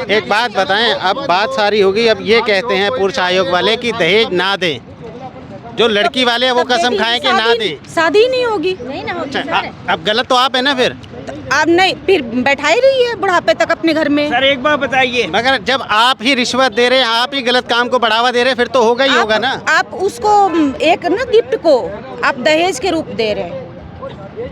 एक बात बताएं, अब बात सारी होगी। अब ये कहते हैं पुरुष आयोग वाले कि दहेज ना दें, जो लड़की वाले हैं वो कसम खाएं कि ना दें, शादी नहीं होगी। नहीं ना होगी अच्छा, सर। अब गलत तो आप है ना फिर। अब नहीं, फिर बैठा ही रही है बुढ़ापे तक अपने घर में। सर एक बात बताइए, मगर जब आप ही रिश्वत दे रहे हैं, आप ही गलत काम को बढ़ावा दे रहे हैं, फिर तो होगा ही होगा ना। आप उसको एक ना गिफ्ट को आप दहेज के रूप दे रहे हैं,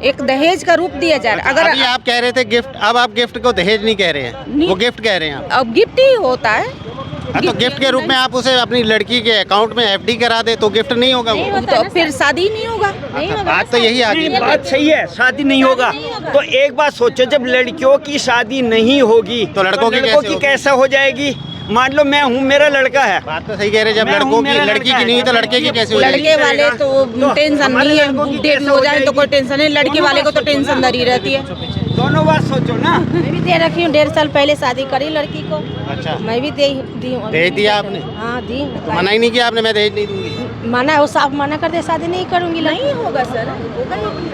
एक दहेज का रूप दिया जा रहा है। अगर अभी आप कह रहे थे गिफ्ट, अब आप गिफ्ट को दहेज नहीं कह रहे हैं, नहीं। वो गिफ्ट कह रहे हैं आप। अब गिफ्ट ही होता है। तो गिफ्ट के रूप में आप उसे अपनी लड़की के अकाउंट में एफडी करा दे तो गिफ्ट नहीं होगा नहीं वो। होता तो ना फिर सर। शादी नहीं होगा। नहीं होगा बात ना तो सर। यही आ गई। नहीं, बात सही है, शादी नहीं होगा। तो एक बात सोचो, जब लड़कियों की शादी नहीं होगी तो लड़कों की कैसे होगी? कैसे हो जाएगी? मान लो मैं हूँ, मेरा लड़का है, बात तो सही कह रहे हैं, जब मैं हूँ, लड़कों की मेरा लड़की लड़का की नहीं हुई तो है। लड़के की कैसे हो जाएगी? लड़के वाले तो टेंशन हमारे नहीं है, लड़कों की डेट कैसे हो हो जाए तो जाएगी? कोई टेंशन नहीं, लड़के दोनों वाले को तो बात सोचो टेंशन ना। धरी रहती है। दोनों बात सोचो ना। मैं भी दे रखी हूँ, 1.5 साल पहले शादी करी लड़की को। अच्छा, मैं भी दी हूँ। दहेज दिया आपने? हाँ दी हूँ। तो मना ही नहीं किया आपने, मैं दहेज नहीं दूंगी। मना, वो साफ मना कर दे, शादी नहीं करूँगी। नहीं होगा सर,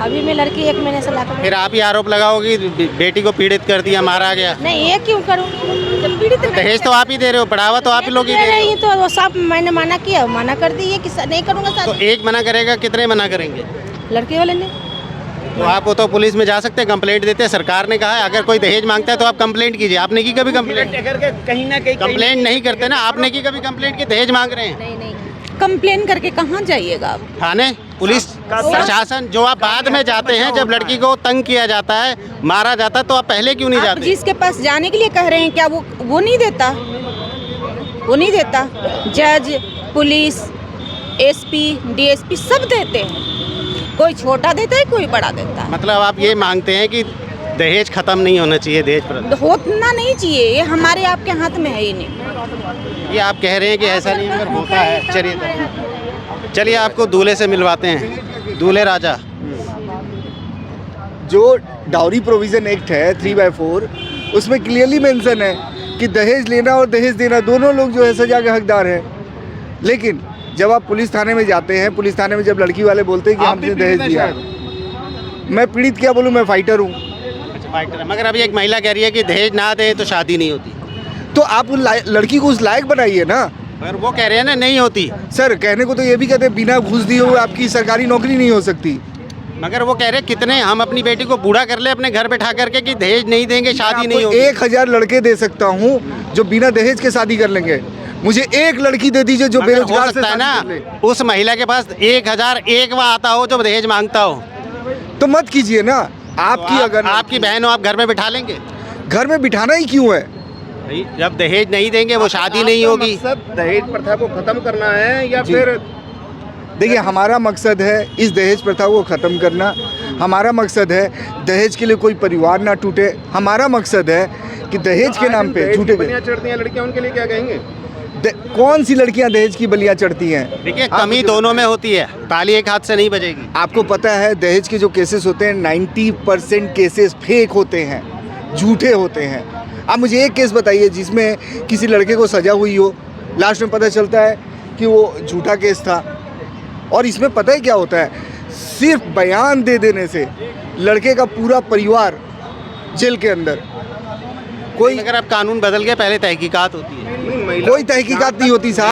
अभी मैं लड़की 1 महीने से ला कर फिर आप ही आरोप लगाओगी बेटी को पीड़ित कर दिया, मारा गया। नहीं, ये क्यों करूँगी? जब पीड़ित दहेज तो आप ही दे रहे हो, बढ़ावा तो आप ही लोग ही दे रहे रही तो वो साफ मैंने मना किया, मना कर दी है कि नहीं करूँगा हो। तो शादी। एक मना करेगा, कितने मना करेंगे? लड़के वाले ने तो आप वो तो पुलिस में जा सकते हैं, कंप्लेंट देते हैं। सरकार ने कहा है अगर कोई दहेज मांगता है तो आप कंप्लेंट कीजिए। आपने की कभी कंप्लेंट? करके कहीं ना कहीं कंप्लेंट नहीं करते ना, आपने की कभी कंप्लेंट की दहेज मांग रहे हैं? नहीं नहीं कंप्लेन करके कहाँ जाइएगा आप? थाने, पुलिस, प्रशासन। जो आप बाद में जाते हैं, जब लड़की को तंग किया जाता है, मारा जाता है, तो आप पहले क्यों नहीं आप जाते? जिसके पास जाने के लिए कह रहे हैं, क्या वो नहीं देता? वो नहीं देता। जज, पुलिस, एसपी, डीएसपी सब देते हैं। कोई छोटा देता है, कोई बड़ा देता है। मतलब आप ये मांगते हैं कि दहेज खत्म नहीं होना चाहिए, दहेज प्रथा। होना नहीं चाहिए, ये हमारे आपके हाथ में है ही नहीं। ये आप कह रहे हैं कि ऐसा नहीं मगर होता है। चलिए आपको दूल्हे से मिलवाते हैं, दूल्हे राजा। जो डाउरी प्रोविज़न एक्ट है 3/4, उसमें क्लियरली मेंशन है कि दहेज लेना और दहेज देना दोनों लोग जो है सजा के हकदार हैं। लेकिन जब आप पुलिस थाने में जाते हैं, पुलिस थाने में जब लड़की वाले बोलते हैं कि हमने दहेज दिया, मैं पीड़ित क्या बोलूँ, मैं फाइटर हूँ। अच्छा, फाइटर है। मगर अभी एक महिला कह रही है कि दहेज ना दे तो शादी नहीं होती। तो आप उस लड़की को उस लायक बनाइए ना। मगर वो कह रहे हैं ना नहीं होती। सर कहने को तो ये भी कहते हैं बिना घूस दिए हुए आपकी सरकारी नौकरी नहीं हो सकती। मगर वो कह रहे हैं कितने हम अपनी बेटी को बूढ़ा कर ले अपने घर बैठा करके कि दहेज नहीं देंगे, शादी नहीं होगी। 1000 लड़के दे सकता हूँ जो बिना दहेज के शादी कर लेंगे। मुझे एक लड़की दे दीजिए जो मगर हो बेरोजगार से सकता है शादी कर ना ले। उस महिला के पास 1001वां आता हो जो दहेज मांगता हो। तो मत कीजिए ना। आपकी तो अगर आपकी बहन हो, आप घर में बिठा लेंगे? घर में बिठाना ही क्यों है? जब दहेज नहीं देंगे वो शादी नहीं होगी। दहेज प्रथा को खत्म करना है या जी। फिर देखिए, हमारा मकसद है इस दहेज प्रथा को ख़त्म करना। हमारा मकसद है दहेज के लिए कोई परिवार ना टूटे। हमारा मकसद है कि दहेज के नाम पे झूठे बलियां चढ़ती हैं लड़कियां, उनके लिए क्या कहेंगे? कौन सी लड़कियां दहेज की बलियां चढ़ती हैं? देखिए कमी दोनों में होती है, ताली एक हाथ से नहीं बजेगी। आपको पता है दहेज के जो केसेस होते हैं 90% केसेस फेक होते हैं, झूठे होते हैं। आप मुझे एक केस बताइए जिसमें किसी लड़के को सजा हुई हो, लास्ट में पता चलता है कि वो झूठा केस था। और इसमें पता है क्या होता है, सिर्फ बयान दे देने से लड़के का पूरा परिवार जेल के अंदर। कोई अगर अब कानून बदल गया, पहले तहकीकात होती है। कोई तहकीकात नहीं होती साहब।